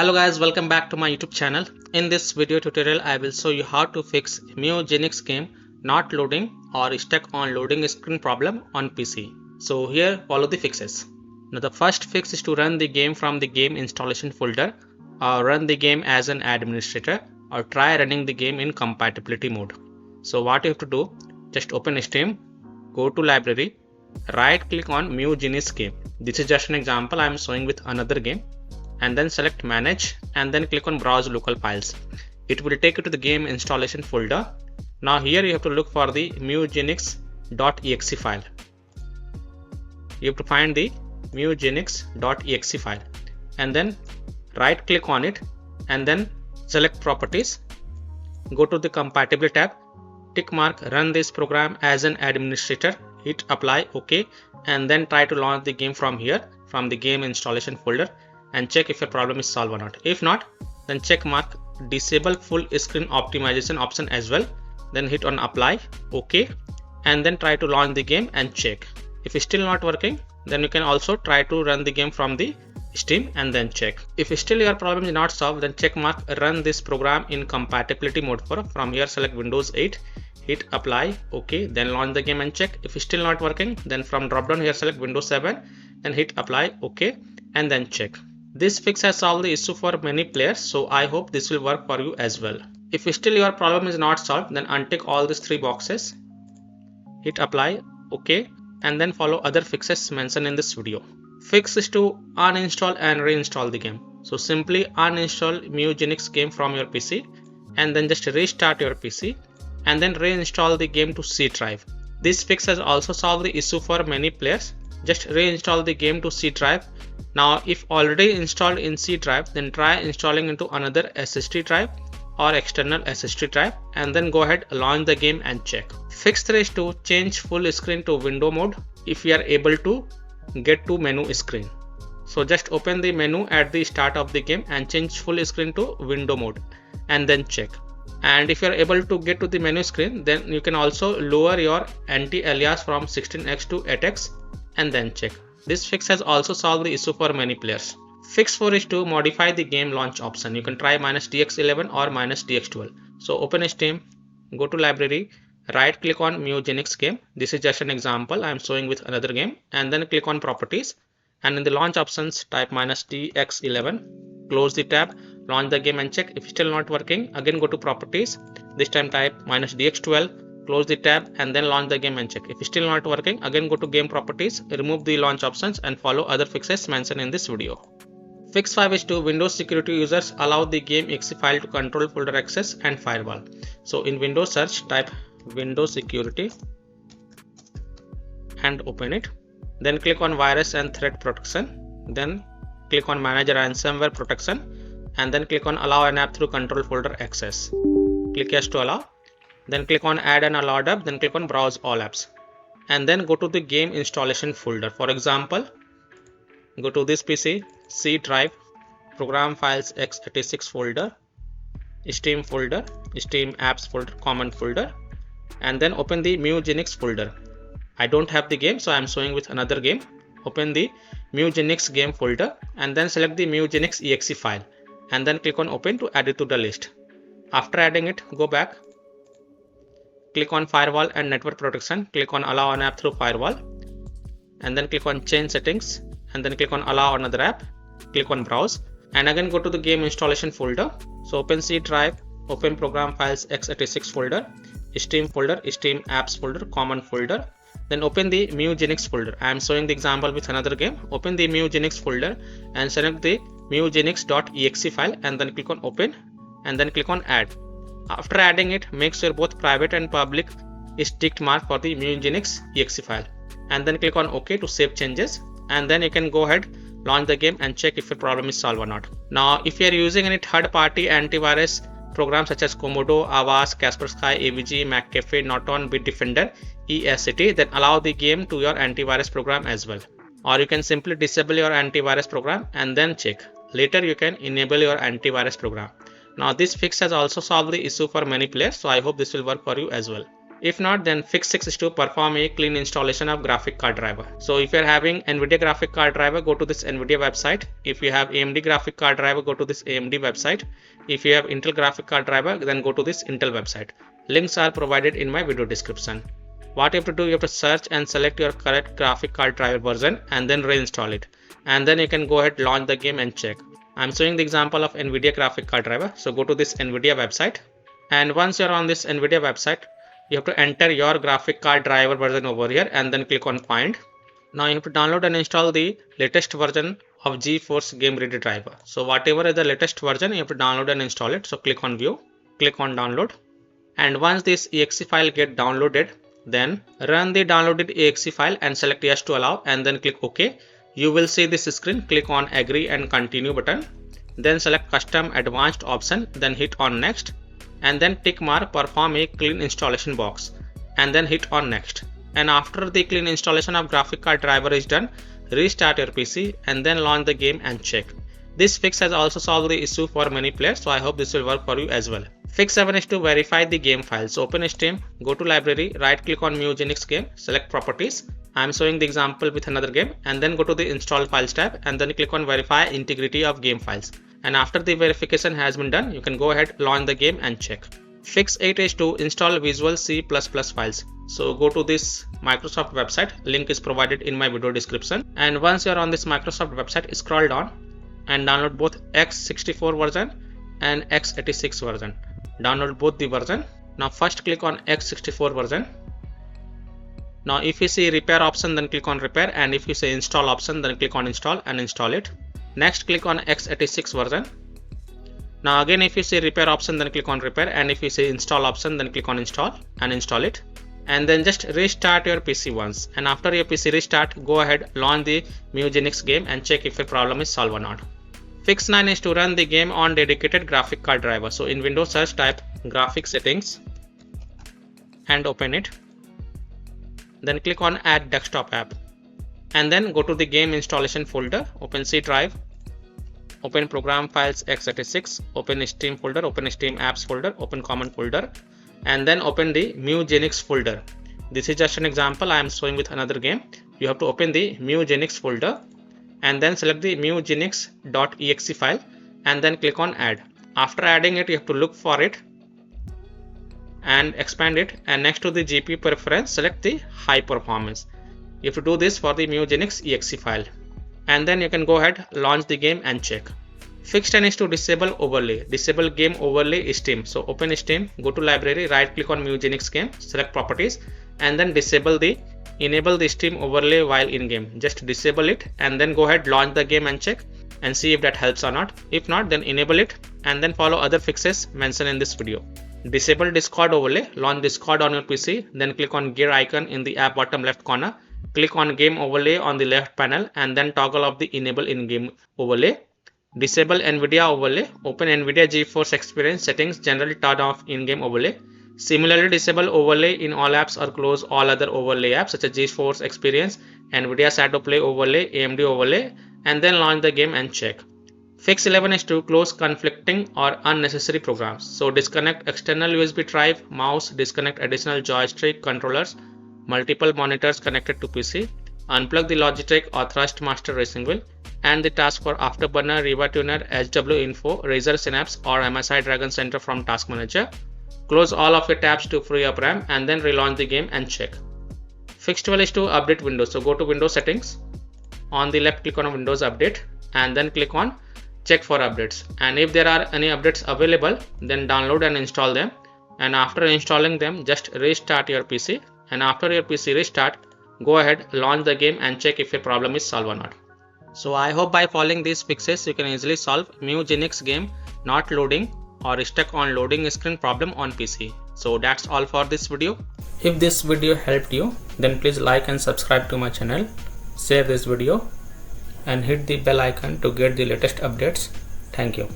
Hello guys, welcome back to my YouTube channel. In this video tutorial I will show you how to fix Mewgenics game not loading or stuck on loading screen problem on PC. So here follow the fixes. Now the first fix is to run the game from the game installation folder or run the game as an administrator or try running the game in compatibility mode. So what you have to do, just open Steam, go to library, right click on Mewgenics game. This is just an example I am showing with another game. And then select manage and then click on browse local files. It will take you to the game installation folder. Now here you have to look for the mewgenics.exe file. You have to find the mewgenics.exe file and then right click on it and then select properties. Go to the compatibility tab, tick mark run this program as an administrator, hit apply, OK, and then try to launch the game from here, from the game installation folder, and check if your problem is solved or not. If not, then check mark disable full screen optimization option as well, then hit on apply, OK, and then try to launch the game and check. If it's still not working, then you can also try to run the game from the Steam and then check. If still your problem is not solved, then check mark run this program in compatibility mode for. From here select Windows 8, hit apply, OK, then launch the game and check. If it's still not working, then from drop down here select Windows 7 and hit apply, OK, and then check. This fix has solved the issue for many players, so I hope this will work for you as well. If still your problem is not solved, then untick all these three boxes, hit apply, OK, and then follow other fixes mentioned in this video. Fix is to uninstall and reinstall the game. So simply uninstall Mewgenics game from your PC and then just restart your PC and then reinstall the game to C drive. This fix has also solved the issue for many players. Just reinstall the game to C drive. Now if already installed in C drive, then try installing into another SSD drive or external SSD drive and then go ahead launch the game and check. Fix 3 is to change full screen to window mode if you are able to get to menu screen. So just open the menu at the start of the game and change full screen to window mode and then check. And if you are able to get to the menu screen, then you can also lower your anti-alias from 16x to 8x and then check. This fix has also solved the issue for many players. Fix 4 is to modify the game launch option. You can try -dx11 or -dx12. So open Steam, go to library, right click on Mewgenics game. This is just an example I am showing with another game, and then click on properties and in the launch options type -dx11, close the tab, launch the game and check. If still not working, again go to properties, this time type -dx12, close the tab and then launch the game and check. If it's still not working, again go to game properties, remove the launch options and follow other fixes mentioned in this video. Fix 5 is to Windows security users allow the game exe file to control folder access and firewall. So in Windows search type Windows security and open it. Then click on virus and threat protection. Then click on manage ransomware protection and then click on allow an app through control folder access. Click yes to allow. Then click on add an allowed app, then click on browse all apps and then go to the game installation folder. For example, go to this PC, C drive, program files x86 folder, Steam folder, Steam apps folder, common folder, and then open the Mewgenics folder. I don't have the game, so I am showing with another game. Open the Mewgenics game folder and then select the Mewgenics exe file and then click on open to add it to the list. After adding it, go back, click on firewall and network protection, click on allow an app through firewall and then click on change settings and then click on allow another app, click on browse and again go to the game installation folder. So open C drive, open program files x86 folder, Steam folder, Steam apps folder, common folder, then open the Mewgenics folder. I am showing the example with another game. Open the Mewgenics folder and select the mewgenics.exe file and then click on open and then click on add. After adding it, make sure both private and public is ticked mark for the Mewgenics exe file and then click on OK to save changes and then you can go ahead launch the game and check if your problem is solved or not. Now if you are using any third-party antivirus programs such as Komodo, Avast, Kaspersky, AVG, McAfee, Norton, Bitdefender, ESCT, then allow the game to your antivirus program as well. Or you can simply disable your antivirus program and then check. Later you can enable your antivirus program. Now this fix has also solved the issue for many players, so I hope this will work for you as well. If not, then fix 6 is to perform a clean installation of graphic card driver. So if you're having NVIDIA graphic card driver, go to this NVIDIA website. If you have AMD graphic card driver, go to this AMD website. If you have Intel graphic card driver, then go to this Intel website. Links are provided in my video description. What you have to do, you have to search and select your correct graphic card driver version and then reinstall it. And then you can go ahead, launch the game and check. I'm showing the example of NVIDIA graphic card driver. So go to this NVIDIA website. And once you're on this NVIDIA website, you have to enter your graphic card driver version over here and then click on find. Now you have to download and install the latest version of GeForce Game Ready driver. So whatever is the latest version, you have to download and install it. So click on view, click on download. And once this exe file get downloaded, then run the downloaded exe file and select yes to allow and then click OK. You will see this screen. Click on agree and continue button. Then select custom advanced option, then hit on next. And then tick mark perform a clean installation box and then hit on next. And after the clean installation of graphic card driver is done, restart your PC and then launch the game and check. This fix has also solved the issue for many players, so I hope this will work for you as well. Fix 7 is to verify the game files. Open Steam, go to library, right click on Mewgenics game, select properties. I am showing the example with another game, and then go to the install files tab and then click on verify integrity of game files. And after the verification has been done, you can go ahead, launch the game and check. Fix 8 is to install Visual C++ files. So go to this Microsoft website, link is provided in my video description. And once you are on this Microsoft website, scroll down and download both x64 version and x86 version. Download both the version. Now first click on x64 version. Now if you see repair option, then click on repair, and if you say install option, then click on install and install it. Next click on x86 version. Now again if you see repair option, then click on repair, and if you say install option, then click on install and install it. And then just restart your PC once, and after your PC restart, go ahead, launch the Mewgenics game and check if your problem is solved or not. Fix 9 is to run the game on dedicated graphic card driver. So in Windows search, type graphic settings and open it. Then click on add desktop app and then go to the game installation folder, open C drive, open program files x86, open Steam folder, open Steam apps folder, open common folder, and then open the Mewgenics folder. This is just an example I am showing with another game. You have to open the Mewgenics folder and then select the mewgenics.exe file and then click on add. After adding it, you have to look for it and expand it, and next to the GPU preference, select the high performance. You have to do this for the Mewgenics exe file, and then you can go ahead, launch the game and check. Fix 10 is to disable overlay. Disable game overlay Steam. So open Steam, go to library, right click on Mewgenics game, select properties, and then enable the Steam overlay while in game. Just disable it and then go ahead, launch the game and check and see if that helps or not. If not, then enable it and then follow other fixes mentioned in this video. Disable Discord overlay. Launch Discord on your PC, then click on gear icon in the app bottom left corner. Click on game overlay on the left panel and then toggle off the enable in-game overlay. Disable NVIDIA overlay. Open NVIDIA GeForce Experience settings, generally turn off in-game overlay. Similarly, disable overlay in all apps or close all other overlay apps such as GeForce Experience, NVIDIA Shadow Play overlay, AMD overlay, and then launch the game and check. Fix 11 is to close conflicting or unnecessary programs. So disconnect external USB drive, mouse, disconnect additional joystick controllers, multiple monitors connected to PC, unplug the Logitech or Thrustmaster racing wheel, and the task for Afterburner, Riva Tuner, HW Info, Razer Synapse or MSI Dragon Center from Task Manager. Close all of your tabs to free up RAM and then relaunch the game and check. Fix 12 is to update Windows. So go to Windows settings. On the left, click on Windows Update and then click on check for updates. And if there are any updates available, then download and install them. And after installing them, just restart your PC. And after your PC restart, go ahead, launch the game and check if your problem is solved or not. So I hope by following these fixes, you can easily solve Mewgenics game not loading or stuck on loading screen problem on PC. So that's all for this video. If this video helped you, then please like and subscribe to my channel, share this video and hit the bell icon to get the latest updates. Thank you.